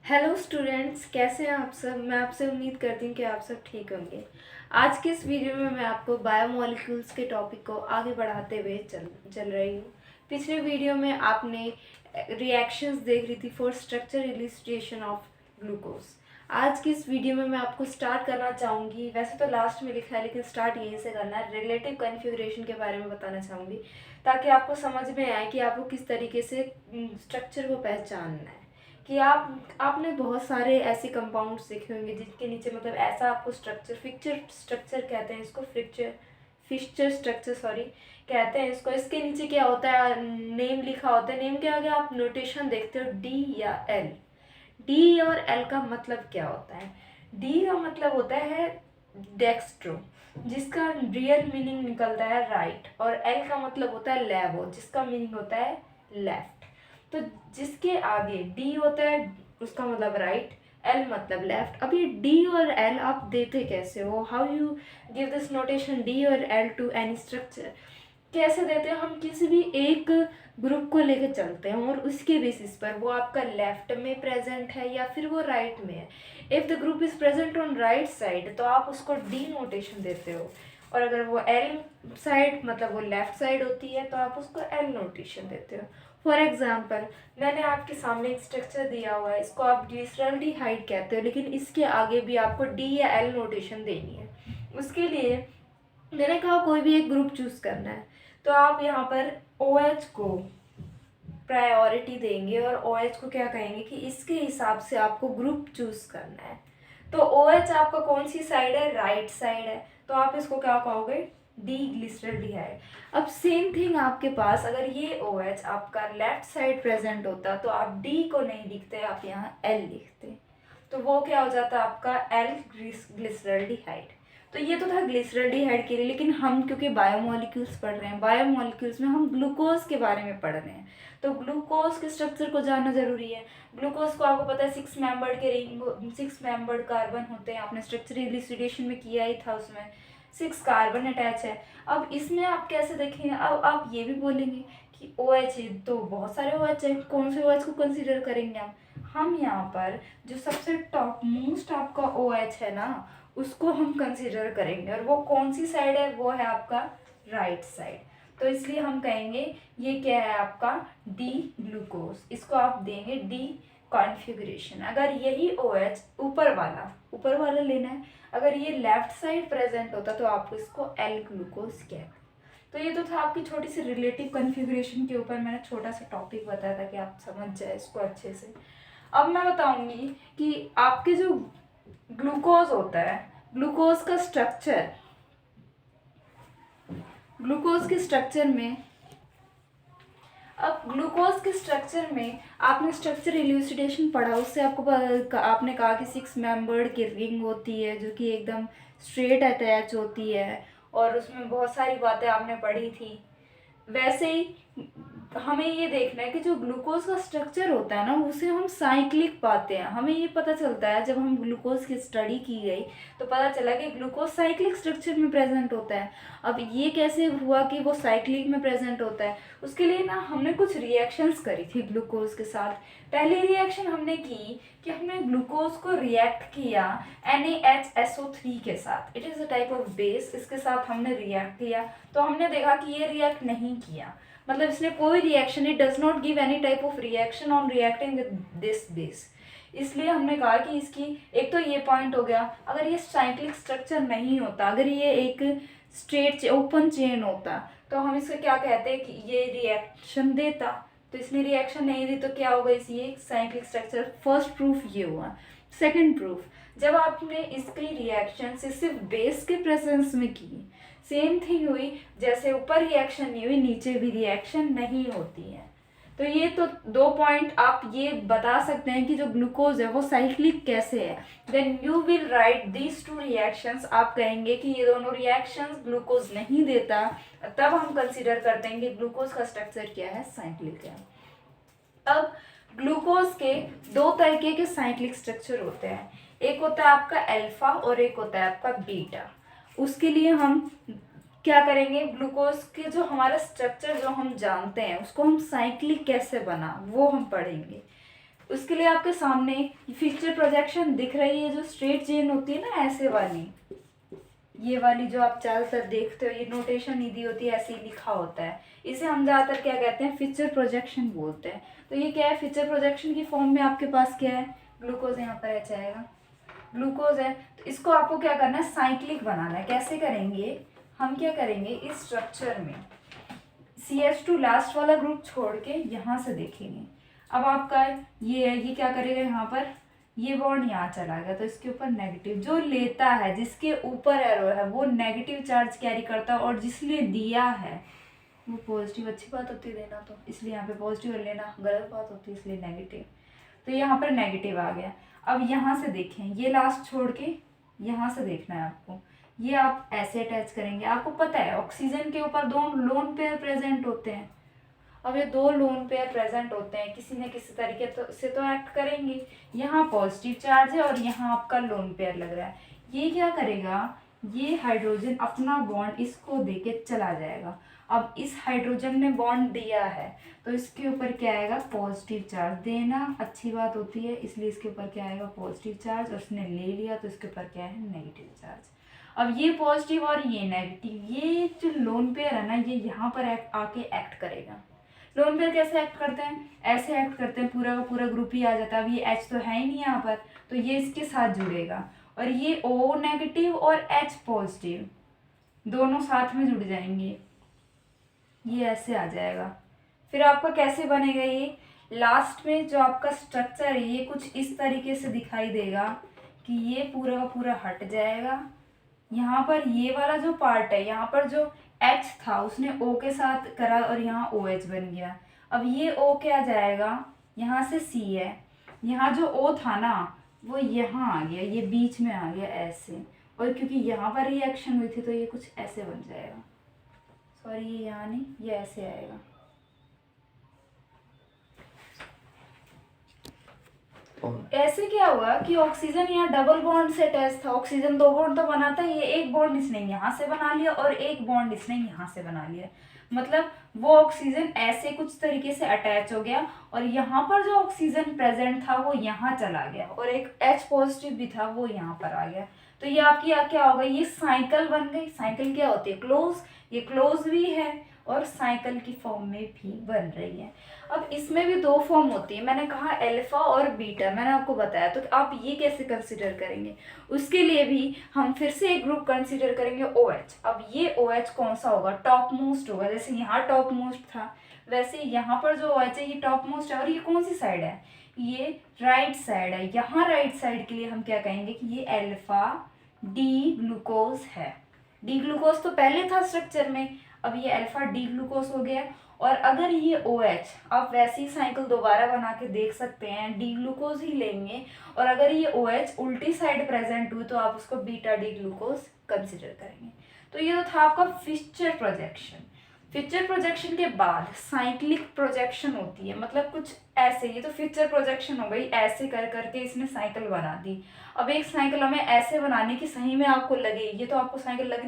Hello students, कैसे हैं आप सब। मैं आपसे उम्मीद करती हूँ कि आप सब ठीक होंगे। आज के इस वीडियो में मैं आपको बायोमोलिक्यूल्स के टॉपिक को आगे बढ़ाते हुए चल रही हूँ। पिछले वीडियो में आपने रिएक्शंस देख रही थी for structure illustration of glucose. आज की इस वीडियो में मैं आपको स्टार्ट करना चाहूँगी, वैसे तो लास्ट में लिखा है लेकिन स्टार्ट यहीं से करना है, रिलेटिव कन्फिग्रेशन के बारे में बताना चाहूँगी ताकि आपको समझ में आए कि आपको किस तरीके से स्ट्रक्चर को पहचानना है। कि आपने बहुत सारे ऐसे कंपाउंड्स देखे होंगे जिसके नीचे मतलब ऐसा आपको स्ट्रक्चर, फिक्चर स्ट्रक्चर कहते हैं इसको, फिक्चर स्ट्रक्चर सॉरी कहते हैं इसको। इसके नीचे क्या होता है, नेम लिखा होता है। नेम के आगे आप नोटेशन देखते हो डी या एल। डी और एल का मतलब क्या होता है? डी का मतलब होता है डेक्स्ट्रो, जिसका रियल मीनिंग निकलता है राइट, और एल का मतलब होता है लेवो, जिसका मीनिंग होता है लेफ्ट। तो जिसके आगे डी होता है उसका मतलब राइट, एल मतलब लेफ्ट। अब ये डी और एल आप देते कैसे हो? How you give this notation D और एल टू एनी स्ट्रक्चर? कैसे देते हैं? हम किसी भी एक ग्रुप को लेकर चलते हैं और उसके बेसिस पर वो आपका लेफ्ट में प्रेजेंट है या फिर वो राइट में है। If the group is present on right side तो आप उसको डी नोटेशन देते हो, और अगर वो एल साइड मतलब वो लेफ्ट साइड होती है तो आप उसको एल नोटेशन देते हो। फॉर एग्जाम्पल, मैंने आपके सामने एक स्ट्रक्चर दिया हुआ है, इसको आप ग्लिसरॉल्डिहाइड कहते हो, लेकिन इसके आगे भी आपको डी या एल नोटेशन देनी है। उसके लिए मैंने कहा कोई भी एक ग्रुप चूज करना है, तो आप यहाँ पर OH को प्रायोरिटी देंगे और OH को क्या कहेंगे कि इसके हिसाब से आपको ग्रुप चूज करना है। तो OH आपका कौन सी साइड है? राइट साइड है, तो आप इसको क्या कहोगे? D glyceraldehyde. अब सेम थिंग आपके पास अगर ये OH आपका लेफ्ट साइड प्रेजेंट होता तो आप डी को नहीं लिखते, आप यहाँ एल लिखते, तो वो क्या हो जाता आपका एल ग्लिसरॉल्डिहाइड। तो ये तो था ग्लिसरॉल्डिहाइड के लिए, लेकिन हम क्योंकि बायोमोलिक्यूल्स पढ़ रहे हैं, बायोमोलिक्यूल्स में हम ग्लूकोज के बारे में पढ़ रहे हैं, तो ग्लूकोज के स्ट्रक्चर को जानना जरूरी है। ग्लूकोज को आपको पता है 6 मेंबर्ड कार्बन होते हैं, आपने स्ट्रक्चर इलिसिडेशन में किया ही था, उसमें 6 कार्बन अटैच है। अब इसमें आप कैसे देखेंगे? अब आप ये भी बोलेंगे कि OH तो बहुत सारे OH है, कौन से OH को कंसिडर करेंगे हम यहाँ पर जो सबसे टॉप मोस्ट आपका OH है ना, उसको हम कंसिडर करेंगे, और वो कौन सी साइड है? वो है आपका राइट साइड। तो इसलिए हम कहेंगे ये क्या है आपका डी ग्लूकोज, इसको आप देंगे डी कॉन्फ़िगरेशन। अगर यही OH ऊपर वाला लेना है, अगर ये लेफ्ट साइड प्रेजेंट होता तो आपको इसको एल ग्लूकोज कहते। तो ये तो था आपकी छोटी सी रिलेटिव कन्फिग्रेशन के ऊपर मैंने छोटा सा टॉपिक बताया था कि आप समझ जाए इसको अच्छे से। अब मैं बताऊंगी कि आपके जो ग्लूकोज होता है, ग्लूकोज का स्ट्रक्चर, ग्लूकोज के स्ट्रक्चर में, अब ग्लूकोज के स्ट्रक्चर में आपने स्ट्रक्चर इल्यूसिडेशन पढ़ा, उससे आपने कहा कि 6 मेंबर्ड की रिंग होती है जो कि एकदम स्ट्रेट अटैच होती है, और उसमें बहुत सारी बातें आपने पढ़ी थी। वैसे ही हमें ये देखना है कि जो ग्लूकोज का स्ट्रक्चर होता है ना, उसे हम साइक्लिक पाते हैं। हमें ये पता चलता है जब हम ग्लूकोज की स्टडी की गई तो पता चला कि ग्लूकोज साइक्लिक स्ट्रक्चर में प्रेजेंट होता है। अब ये कैसे हुआ कि वो साइक्लिक में प्रेजेंट होता है? उसके लिए ना हमने कुछ रिएक्शंस करी थी ग्लूकोज के साथ। पहली रिएक्शन हमने की कि हमने ग्लूकोज को रिएक्ट किया NaHSO3 के साथ। It is a type of base, इसके साथ हमने रिएक्ट किया, तो हमने देखा कि ये रिएक्ट नहीं किया, मतलब इसने कोई reaction, it does not give any type of reaction on reacting with this base. इसलिए हमने कहा कि इसकी एक तो ये पॉइंट हो गया। अगर ये साइक्लिक स्ट्रक्चर नहीं होता, अगर ये एक स्ट्रेट ओपन चेन होता, तो हम इसको क्या कहते हैं कि ये रिएक्शन देता, तो इसने रिएक्शन नहीं दी तो क्या होगा? ये साइक्लिक स्ट्रक्चर। फर्स्ट प्रूफ ये हुआ। सेकंड प्रूफ, जब आपने इसकी रिएक्शन से सिर्फ बेस के प्रेजेंस में की, सेम थिंग हुई, जैसे ऊपर रिएक्शन नहीं हुई नीचे भी रिएक्शन नहीं होती है। तो ये तो 2 पॉइंट आप ये बता सकते हैं कि जो ग्लूकोज है वो साइक्लिक कैसे है। Then you will write these 2 reactions. आप कहेंगे कि ये दोनों रिएक्शंस ग्लूकोज नहीं देता, तब हम कंसिडर करते हैं कि ग्लूकोज का स्ट्रक्चर क्या है? साइक्लिक है। अब ग्लूकोज के 2 तरीके के साइक्लिक स्ट्रक्चर होते हैं, एक होता है आपका अल्फा और एक होता है आपका बीटा। उसके लिए हम क्या करेंगे? ग्लूकोज के जो हमारा स्ट्रक्चर जो हम जानते हैं उसको हम साइक्लिक कैसे बना वो हम पढ़ेंगे। उसके लिए आपके सामने पिक्चर प्रोजेक्शन दिख रही है, जो स्ट्रेट चेन होती है ना ऐसे वाली, ये वाली जो आप ज़्यादातर देखते हो, ये नोटेशन नहीं दी होती है, ऐसे ही लिखा होता है। इसे हम ज़्यादातर क्या कहते हैं, पिक्चर प्रोजेक्शन बोलते हैं। तो ये क्या है, पिक्चर प्रोजेक्शन की फॉर्म में आपके पास क्या है, ग्लूकोज यहाँ पर एच आएगा, ग्लूकोज है। तो इसको आपको क्या करना है, साइक्लिक बनाना है। कैसे करेंगे, हम क्या करेंगे, इस स्ट्रक्चर में CH2 लास्ट वाला ग्रुप छोड़ के यहाँ से देखेंगे। अब आपका ये है, ये क्या करेगा, यहाँ पर ये बॉन्ड यहाँ चला गया, तो इसके ऊपर नेगेटिव, जो लेता है जिसके ऊपर एरो है वो नेगेटिव चार्ज कैरी करता है, और जिसने दिया है वो पॉजिटिव। अच्छी बात होती है देना, तो इसलिए यहाँ पे पॉजिटिव, और लेना गलत बात होती है इसलिए नेगेटिव। तो यहाँ पर नेगेटिव आ गया। अब यहाँ से देखें, ये लास्ट छोड़ के यहाँ से देखना है आपको, ये आप ऐसे अटैच करेंगे। आपको पता है ऑक्सीजन के ऊपर दो लोन पेयर प्रेजेंट होते हैं। अब ये दो लोन पेयर प्रेजेंट होते हैं, किसी न किसी तरीके से तो एक्ट करेंगे। यहाँ पॉजिटिव चार्ज है और यहाँ आपका लोन पेयर लग रहा है। ये क्या करेगा, ये हाइड्रोजन अपना बॉन्ड इसको देके चला जाएगा। अब इस हाइड्रोजन ने बॉन्ड दिया है तो इसके ऊपर क्या आएगा, पॉजिटिव चार्ज। देना अच्छी बात होती है, इसलिए इसके ऊपर क्या आएगा, पॉजिटिव चार्ज, और उसने ले लिया तो इसके ऊपर क्या है, नेगेटिव चार्ज। अब ये पॉजिटिव और ये नेगेटिव, ये जो लोन पेयर है ना, ये यहाँ पर आके एक्ट करेगा। लोन पेयर कैसे एक्ट करते हैं, ऐसे एक्ट करते हैं, पूरा का पूरा ग्रुप ही आ जाता है। अब ये H तो है ही नहीं यहाँ पर, तो ये इसके साथ जुड़ेगा, और ये O नेगेटिव और H पॉजिटिव दोनों साथ में जुड़ जाएंगे, ये ऐसे आ जाएगा। फिर आपका कैसे बनेगा, ये लास्ट में जो आपका स्ट्रक्चर है ये कुछ इस तरीके से दिखाई देगा कि ये पूरा का पूरा हट जाएगा। यहाँ पर ये वाला जो पार्ट है, यहाँ पर जो H था उसने O के साथ करा और यहाँ OH बन गया। अब ये O क्या जाएगा, यहाँ से C है, यहाँ जो O था ना वो यहाँ आ गया, ये बीच में आ गया ऐसे, और क्योंकि यहाँ पर रिएक्शन हुई थी तो ये कुछ ऐसे बन जाएगा। सॉरी, ये यहाँ नहीं, ये ऐसे आएगा। ऐसे क्या हुआ कि ऑक्सीजन यहाँ डबल बॉन्ड से अटैच था। ऑक्सीजन दो बॉन्ड तो बनाता है, ये एक बॉन्ड इसने यहाँ से बना लिया और एक बॉन्ड इसने यहाँ से बना लिया। मतलब वो ऑक्सीजन ऐसे कुछ तरीके से अटैच हो गया, और यहाँ पर जो ऑक्सीजन प्रेजेंट था वो यहाँ चला गया, और एक H पॉजिटिव भी था वो यहाँ पर आ गया। तो ये आपकी क्या हो गई, ये साइकिल बन गई। साइकिल क्या होती है, क्लोज। ये क्लोज भी है और साइकिल की फॉर्म में भी बन रही है। अब इसमें भी दो फॉर्म होती है, मैंने कहा अल्फा और बीटा, मैंने आपको बताया। तो आप ये कैसे कंसीडर करेंगे, उसके लिए भी हम फिर से एक ग्रुप कंसीडर करेंगे, OH। अब ये OH कौन सा होगा, टॉप मोस्ट होगा। जैसे यहाँ टॉप मोस्ट था वैसे यहाँ पर जो OH है ये टॉप मोस्ट है। और ये कौन सी साइड है, ये राइट साइड है। यहाँ राइट साइड के लिए हम क्या कहेंगे कि ये अल्फा डी ग्लूकोज है। डी ग्लूकोज तो पहले था स्ट्रक्चर में, अब ये अल्फा डी ग्लूकोज हो गया। और अगर ये OH, आप वैसी साइकिल दोबारा बना के देख सकते हैं, डी ग्लूकोज ही लेंगे, और अगर ये OH उल्टी साइड प्रेजेंट हुई तो आप उसको बीटा डी ग्लूकोज कंसिडर करेंगे। तो ये तो था आपका पिक्चर प्रोजेक्शन। पिक्चर प्रोजेक्शन के बाद साइक्लिक प्रोजेक्शन होती है, मतलब कुछ ऐसे। ये तो पिक्चर प्रोजेक्शन हो गई, ऐसे कर करके इसने साइकिल बना दी। अब एक साइकिल हमें ऐसे बनाने की सही में आपको लगे, ये तो आपको साइकिल लग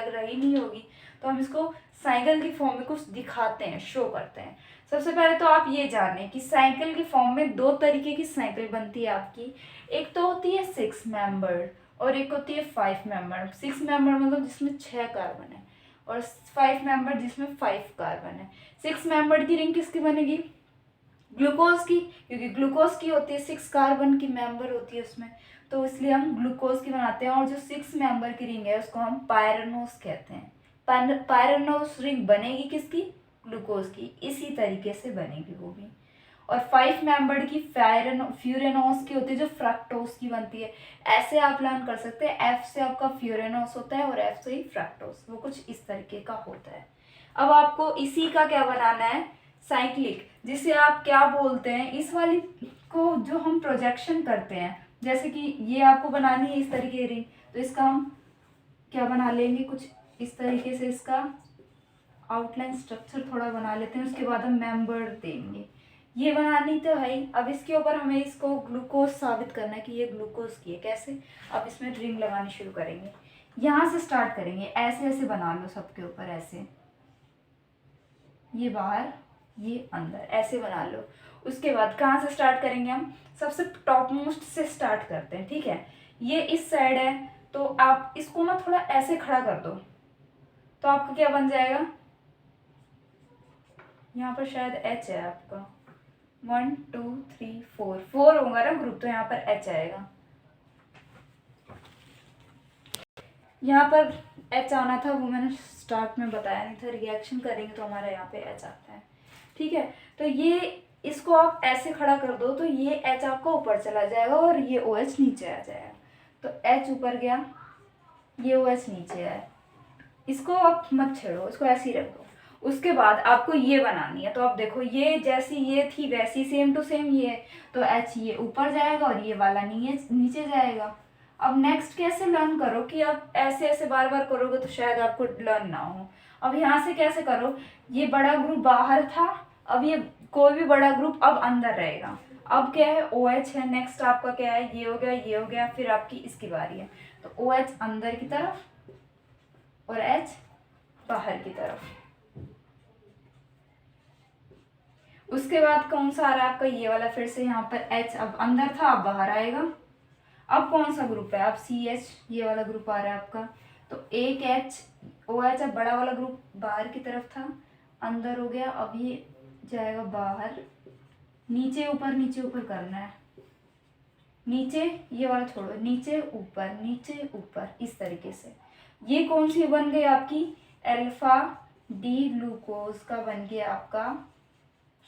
रही नहीं होगी, तो हम इसको साइकिल की फॉर्म में कुछ दिखाते हैं, शो करते हैं। सबसे पहले तो आप ये जानें कि साइकिल की फॉर्म में दो तरीके की साइकिल बनती है आपकी। एक तो होती है 6 मेंबर और एक होती है 5 मेंबर। 6 मेंबर मतलब जिसमें 6 कार्बन है, और 5 मेंबर जिसमें 5 कार्बन है। 6 मेंबर की रिंग किसकी बनेगी, ग्लूकोज की, क्योंकि ग्लूकोज की होती है 6 कार्बन की मेंबर होती है उसमें, तो इसलिए हम ग्लूकोज की बनाते हैं। और जो 6 मेंबर की रिंग है उसको हम पायरेनोस कहते हैं। पायरेनोस रिंग बनेगी किसकी, ग्लूकोज की, इसी तरीके से बनेगी वो भी। और 5 मेंबर की फ्यूरेनोस की होती है, जो फ्रक्टोस की बनती है। ऐसे आप लर्न कर सकते हैं, F से आपका फ्यूरेनोस होता है और F से ही फ्रक्टोस, वो कुछ इस तरीके का होता है। अब आपको इसी का क्या बनाना है, साइक्लिक, जिसे आप क्या बोलते हैं, इस वाली को जो हम प्रोजेक्शन करते हैं, जैसे कि ये आपको बनानी है इस तरीके की रिंग, तो इसका हम क्या बना लेंगे, कुछ इस तरीके से इसका आउटलाइन स्ट्रक्चर थोड़ा बना लेते हैं, उसके बाद हम मेंबर देंगे। ये बनानी तो है ही। अब इसके ऊपर हमें इसको ग्लूकोज साबित करना है कि ये ग्लूकोज की है। कैसे, अब इसमें रिंग लगानी शुरू करेंगे, यहाँ से स्टार्ट करेंगे, ऐसे ऐसे बना लो सबके ऊपर, ऐसे, ये बाहर ये अंदर, ऐसे बना लो। उसके बाद कहाँ से स्टार्ट करेंगे हम, सबसे टॉप मोस्ट से स्टार्ट करते हैं, ठीक है। ये इस साइड है, तो आप इसको ना थोड़ा ऐसे खड़ा कर दो, तो आपका क्या बन जाएगा, यहाँ पर शायद एच है आपका, 1 2 3 4 4 होगा ना ग्रुप, तो यहाँ पर एच आएगा। यहाँ पर एच आना था, वो मैंने स्टार्ट में बताया नहीं था, रिएक्शन करेंगे तो हमारा यहाँ पे एच आता है, ठीक है। तो ये इसको आप ऐसे खड़ा कर दो, तो ये एच आपका ऊपर चला जाएगा और ये ओ एच नीचे आ जाएगा। तो एच ऊपर गया, ये ओ एच नीचे आए, इसको आप मत छेड़ो, इसको ऐसे ही रख दो। उसके बाद आपको ये बनानी है, तो आप देखो ये जैसी ये थी वैसी सेम टू सेम ये है, तो एच ये ऊपर जाएगा और ये वाला नीचे जाएगा। अब नेक्स्ट कैसे लर्न करो कि आप ऐसे ऐसे बार बार करोगे तो शायद आपको लर्न ना हो। अब यहाँ से कैसे करो, ये बड़ा ग्रुप बाहर था, अब ये कोई भी बड़ा ग्रुप अब अंदर रहेगा। अब क्या है, ओ एच है, नेक्स्ट आपका क्या है, ये हो गया, ये हो गया, फिर आपकी इसकी बारी है। तो ओ एच अंदर की तरफ और एच बाहर की तरफ। उसके बाद कौन सा आ रहा है आपका, ये वाला, फिर से यहाँ पर एच अब अंदर था अब बाहर आएगा। अब कौन सा ग्रुप है, अब सी एच ये वाला ग्रुप आ रहा है आपका, तो एक एच ओ एच, अब बड़ा वाला ग्रुप बाहर की तरफ था, अंदर हो गया, अब ये जाएगा बाहर, नीचे ऊपर करना है, नीचे ये वाला छोड़ो, नीचे ऊपर इस तरीके से। ये कौन सी बन गई आपकी, अल्फा डी ग्लूकोज का बन गया आपका,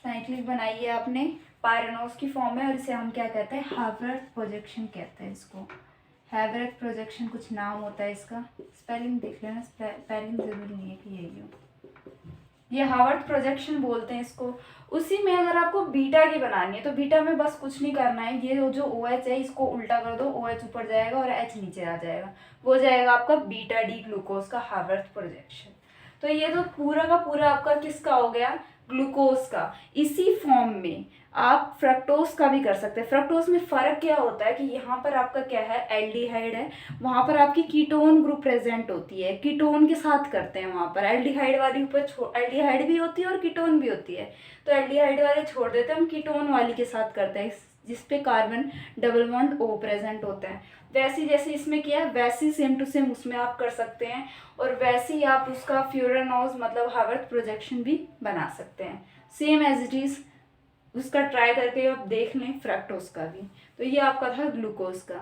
साइक्लिक बनाई है आपने, पायरेनोज की फॉर्म में, और इसे हम क्या कहते हैं, हार्वर्थ प्रोजेक्शन कहते हैं इसको। हार्वर्थ प्रोजेक्शन कुछ नाम होता है इसका, स्पेलिंग देख लेना, स्पेलिंग जरूरी नहीं है कि यही हो, ये हार्वर्थ प्रोजेक्शन बोलते हैं इसको। उसी में अगर आपको बीटा की बनानी है, तो बीटा में बस कुछ नहीं करना है, ये जो ओ एच है इसको उल्टा कर दो, ओ एच ऊपर जाएगा और एच नीचे आ जाएगा, वो जाएगा आपका बीटा डी ग्लूकोज का हार्वर्थ प्रोजेक्शन। तो ये तो पूरा का पूरा आपका किसका हो गया, ग्लूकोज का। इसी फॉर्म में आप फ्रक्टोज का भी कर सकते हैं। फ्रक्टोज में फ़र्क क्या होता है कि यहाँ पर आपका क्या है, एल्डिहाइड है, वहाँ पर आपकी कीटोन ग्रुप प्रेजेंट होती है, कीटोन के साथ करते हैं वहाँ पर, एल्डिहाइड वाली ऊपर एल्डिहाइड भी होती है और कीटोन भी होती है, तो एल्डिहाइड वाले छोड़ देते हैं, हम कीटोन वाली के साथ करते हैं जिसपे carbon double bond O present होता है। वैसे जैसे इसमें किया वैसे सेम टू सेम उसमें आप कर सकते हैं, और वैसे ही आप उसका फ्यूरानोज मतलब हार्वर्थ प्रोजेक्शन भी बना सकते हैं, सेम एज इट इज़। उसका ट्राई करके आप देख लें फ्रक्टोज का भी। तो ये आपका था ग्लूकोज का।